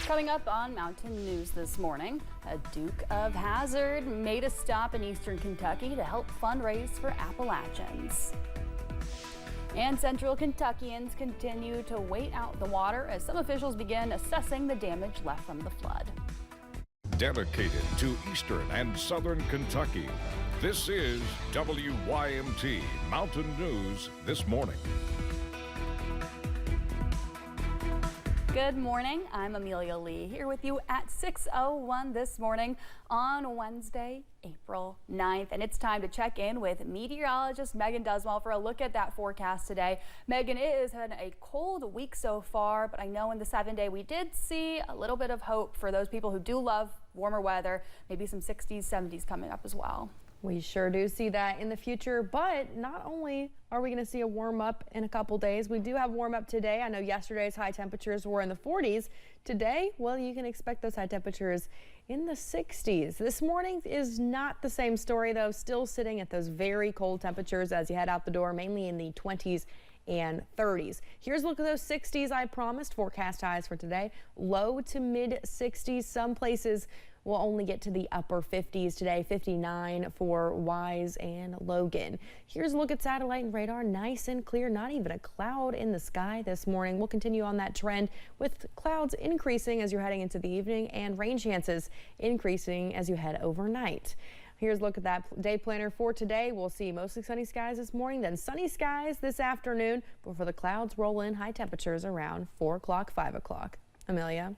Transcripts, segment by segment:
Coming up on Mountain News this morning, a Duke of Hazzard made a stop in eastern Kentucky to help fundraise for Appalachians. And Central Kentuckians continue to wait out the water as some officials begin assessing the damage left from the flood. Dedicated to eastern and southern Kentucky, this is WYMT Mountain News this morning. Good morning. I'm Amelia Lee here with you at 6:01 this morning on Wednesday, April 9th. And it's time to check in with meteorologist Megan Duswell for a look at that forecast today. Megan, it has been a cold week so far, but I know in the 7-day we did see a little bit of hope for those people who do love warmer weather, maybe some 60s, 70s coming up as well. We sure do see that in the future, but not only are we going to see a warm up in a couple days, we do have warm up today. I know yesterday's high temperatures were in the 40s. Today, well, you can expect those high temperatures in the 60s. This morning is not the same story, though, still sitting at those very cold temperatures as you head out the door, mainly in the 20s and 30s. Here's a look at those 60s I promised. Forecast highs for today, low to mid 60s. Some places will only get to the upper 50s today, 59 for Wise and Logan. Here's a look at satellite and radar, nice and clear, not even a cloud in the sky this morning. We'll continue on that trend with clouds increasing as you're heading into the evening and rain chances increasing as you head overnight. Here's a look at that day planner for today. We'll see mostly sunny skies this morning, then sunny skies this afternoon before the clouds roll in, high temperatures around 4 o'clock, 5 o'clock. Amelia.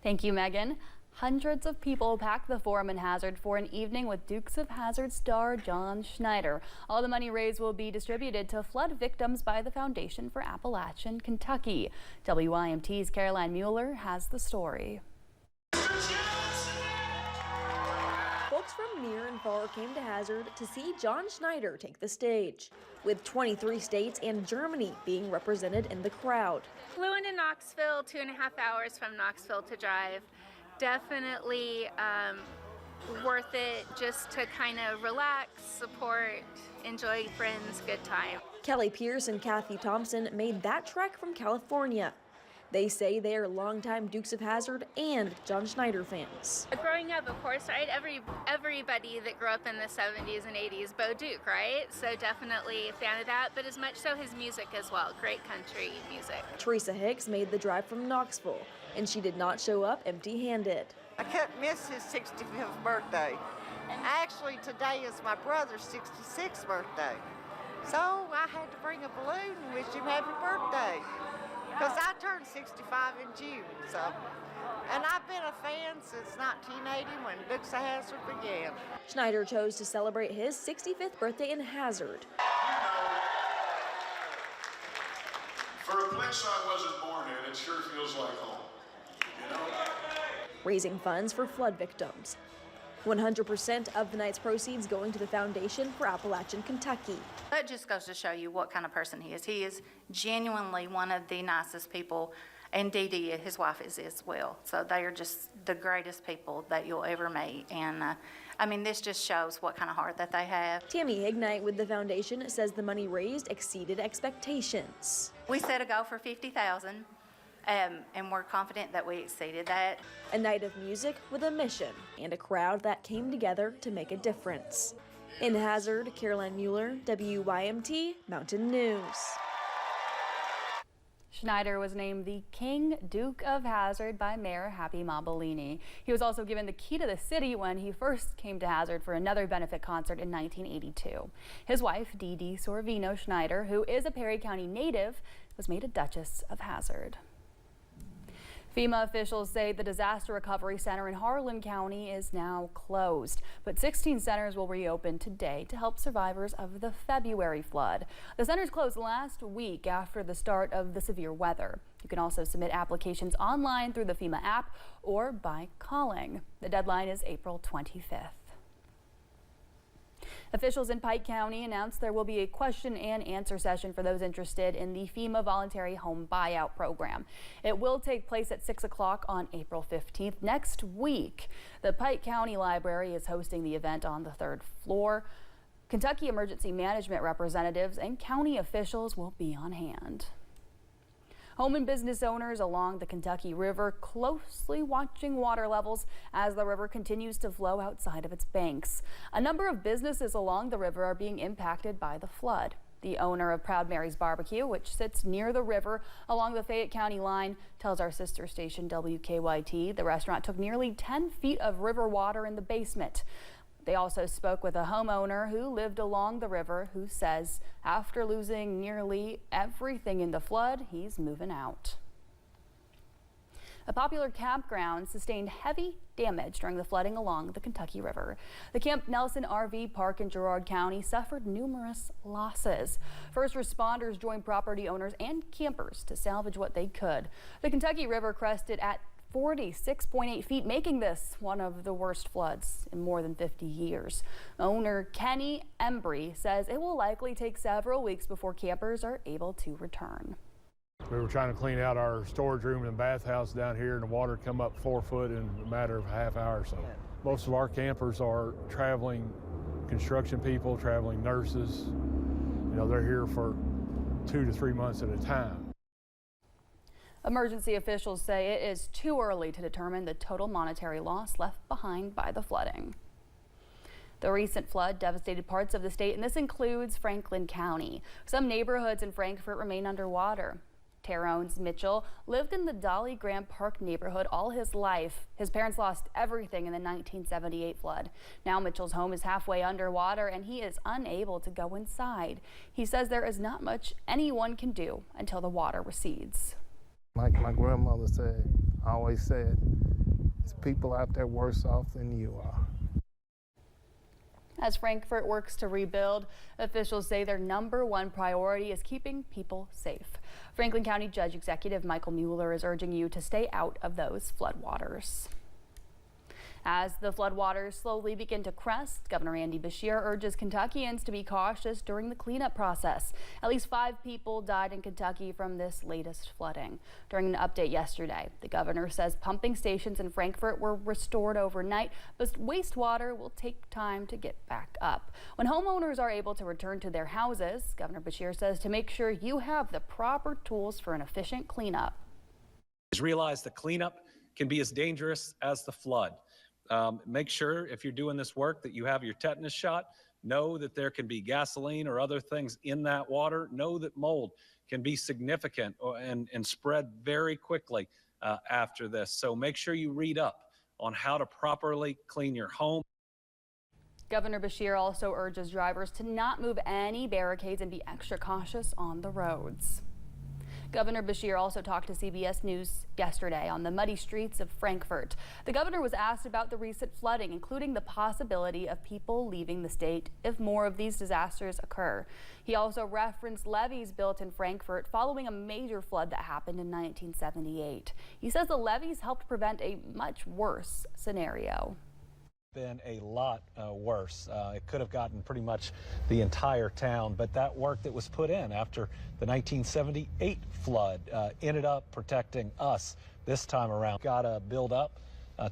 Thank you, Megan. Hundreds of people packed the Forum in Hazzard for an evening with Dukes of Hazzard star John Schneider. All the money raised will be distributed to flood victims by the Foundation for Appalachian Kentucky. WYMT's Caroline Mueller has the story. Folks from near and far came to Hazzard to see John Schneider take the stage, with 23 states and Germany being represented in the crowd. Flew into Knoxville, 2.5 hours from Knoxville to drive. Definitely worth it just to kind of relax, support, enjoy friends, good time. Kelly Pierce and Kathy Thompson made that trek from California. They say they are longtime Dukes of Hazzard and John Schneider fans. Growing up, of course, right? Everybody that grew up in the 70s and 80s, Bo Duke, right? So definitely a fan of that, but as much so his music as well. Great country music. Teresa Hicks made the drive from Knoxville, and she did not show up empty-handed. I couldn't miss his 65th birthday. Actually, today is my brother's 66th birthday. So I had to bring a balloon and wish him happy birthday. Because I turned 65 in June, so. And I've been a fan since 1980 when Dukes of Hazzard began. Schneider chose to celebrate his 65th birthday in Hazzard. For a place I wasn't born in, it sure feels like home, you know? Raising funds for flood victims. 100% of the night's proceeds going to the Foundation for Appalachian Kentucky. That just goes to show you what kind of person he is. He is genuinely one of the nicest people, and Dee Dee, his wife, is as well. So they are just the greatest people that you'll ever meet. And I mean, this just shows what kind of heart that they have. Tammy Ignite with the foundation says the money raised exceeded expectations. We set a goal for $50,000. And we're confident that we exceeded that. A night of music with a mission and a crowd that came together to make a difference. In Hazzard, Caroline Mueller, WYMT Mountain News. Schneider was named the King Duke of Hazzard by Mayor Happy Mobilini. He was also given the key to the city when he first came to Hazzard for another benefit concert in 1982. His wife, Dee Dee Sorvino Schneider, who is a Perry County native, was made a Duchess of Hazzard. FEMA officials say the Disaster Recovery Center in Harlan County is now closed, but 16 centers will reopen today to help survivors of the February flood. The centers closed last week after the start of the severe weather. You can also submit applications online through the FEMA app or by calling. The deadline is April 25th. Officials in Pike County announced there will be a question and answer session for those interested in the FEMA Voluntary Home Buyout Program. It will take place at 6 o'clock on April 15th next week. The Pike County Library is hosting the event on the 3rd floor. Kentucky Emergency Management representatives and county officials will be on hand. Home and business owners along the Kentucky River closely watching water levels as the river continues to flow outside of its banks. A number of businesses along the river are being impacted by the flood. The owner of Proud Mary's Barbecue, which sits near the river along the Fayette County line, tells our sister station WKYT the restaurant took nearly 10 feet of river water in the basement. They also spoke with a homeowner who lived along the river who says after losing nearly everything in the flood, he's moving out. A popular campground sustained heavy damage during the flooding along the Kentucky River. The Camp Nelson RV Park in Girard County suffered numerous losses. First responders joined property owners and campers to salvage what they could. The Kentucky River crested at 46.8 feet, making this one of the worst floods in more than 50 years. Owner Kenny Embry says it will likely take several weeks before campers are able to return. We were trying to clean out our storage room and bathhouse down here, and the water come up 4 foot in a matter of a half hour or so. Most of our campers are traveling construction people, traveling nurses. You know, they're here for 2 to 3 months at a time. Emergency officials say it is too early to determine the total monetary loss left behind by the flooding. The recent flood devastated parts of the state, and this includes Franklin County. Some neighborhoods in Frankfort remain underwater. Terrence Mitchell lived in the Dolly Graham Park neighborhood all his life. His parents lost everything in the 1978 flood. Now Mitchell's home is halfway underwater and he is unable to go inside. He says there is not much anyone can do until the water recedes. Like my grandmother said, always said, there's people out there worse off than you are. As Frankfort works to rebuild, officials say their #1 priority is keeping people safe. Franklin County Judge Executive Michael Mueller is urging you to stay out of those floodwaters. As the floodwaters slowly begin to crest, Governor Andy Beshear urges Kentuckians to be cautious during the cleanup process. At least 5 people died in Kentucky from this latest flooding. During an update yesterday, the governor says pumping stations in Frankfort were restored overnight, but wastewater will take time to get back up. When homeowners are able to return to their houses, Governor Beshear says to make sure you have the proper tools for an efficient cleanup. Realize the cleanup can be as dangerous as the flood. Make sure if you're doing this work that you have your tetanus shot. Know that there can be gasoline or other things in that water. Know that mold can be significant and spread very quickly after this. So make sure you read up on how to properly clean your home. Governor Beshear also urges drivers to not move any barricades and be extra cautious on the roads. Governor Beshear also talked to CBS News yesterday on the muddy streets of Frankfort. The governor was asked about the recent flooding, including the possibility of people leaving the state if more of these disasters occur. He also referenced levees built in Frankfort following a major flood that happened in 1978. He says the levees helped prevent a much worse scenario. Been a lot worse. It could have gotten pretty much the entire town, but that work that was put in after the 1978 flood ended up protecting us this time around. Got to build up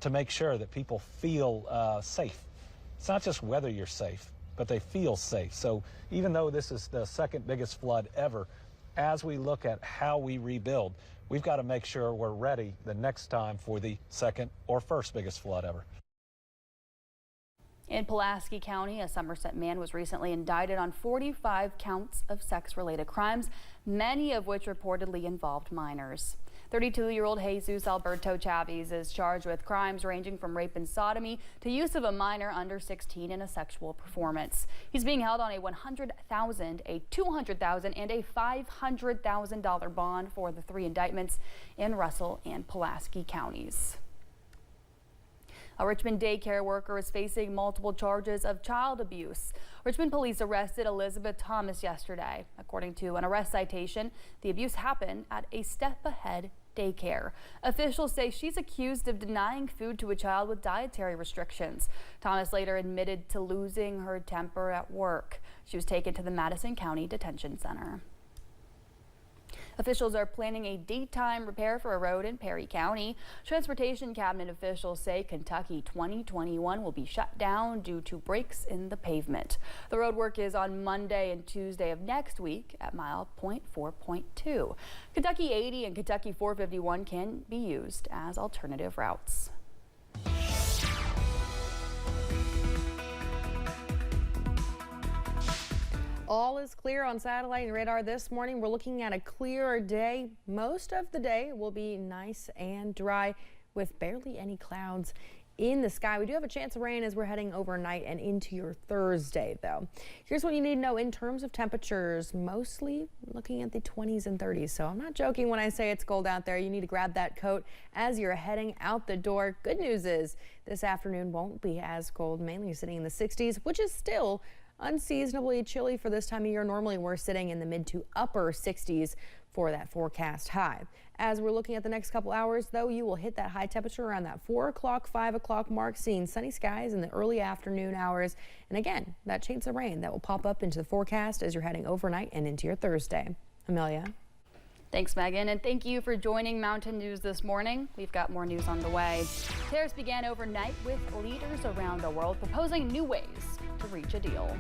to make sure that people feel safe. It's not just whether you're safe, but they feel safe. So even though this is the second biggest flood ever, as we look at how we rebuild, we've got to make sure we're ready the next time for the second or first biggest flood ever. In Pulaski County, a Somerset man was recently indicted on 45 counts of sex-related crimes, many of which reportedly involved minors. 32-year-old Jesus Alberto Chaves is charged with crimes ranging from rape and sodomy to use of a minor under 16 in a sexual performance. He's being held on a $100,000, a $200,000, and a $500,000 bond for the 3 indictments in Russell and Pulaski counties. A Richmond daycare worker is facing multiple charges of child abuse. Richmond police arrested Elizabeth Thomas yesterday. According to an arrest citation, the abuse happened at a Step Ahead daycare. Officials say she's accused of denying food to a child with dietary restrictions. Thomas later admitted to losing her temper at work. She was taken to the Madison County Detention Center. Officials are planning a daytime repair for a road in Perry County. Transportation cabinet officials say Kentucky 2021 will be shut down due to breaks in the pavement. The road work is on Monday and Tuesday of next week at mile 4.2. Kentucky 80 and Kentucky 451 can be used as alternative routes. All is clear on satellite and radar this morning. We're looking at a clearer day. Most of the day will be nice and dry with barely any clouds in the sky. We do have a chance of rain as we're heading overnight and into your Thursday, though. Here's what you need to know in terms of temperatures, mostly looking at the 20s and 30s. So I'm not joking when I say it's cold out there. You need to grab that coat as you're heading out the door. Good news is this afternoon won't be as cold, mainly sitting in the 60s, which is still unseasonably chilly for this time of year. Normally we're sitting in the mid to upper 60s for that forecast high. As we're looking at the next couple hours, though, you will hit that high temperature around that 4 o'clock, 5 o'clock mark, seeing sunny skies in the early afternoon hours. And again, that chance of rain that will pop up into the forecast as you're heading overnight and into your Thursday. Amelia. Thanks, Megan, and thank you for joining Mountain News this morning. We've got more news on the way. Tariffs began overnight with leaders around the world proposing new ways to reach a deal.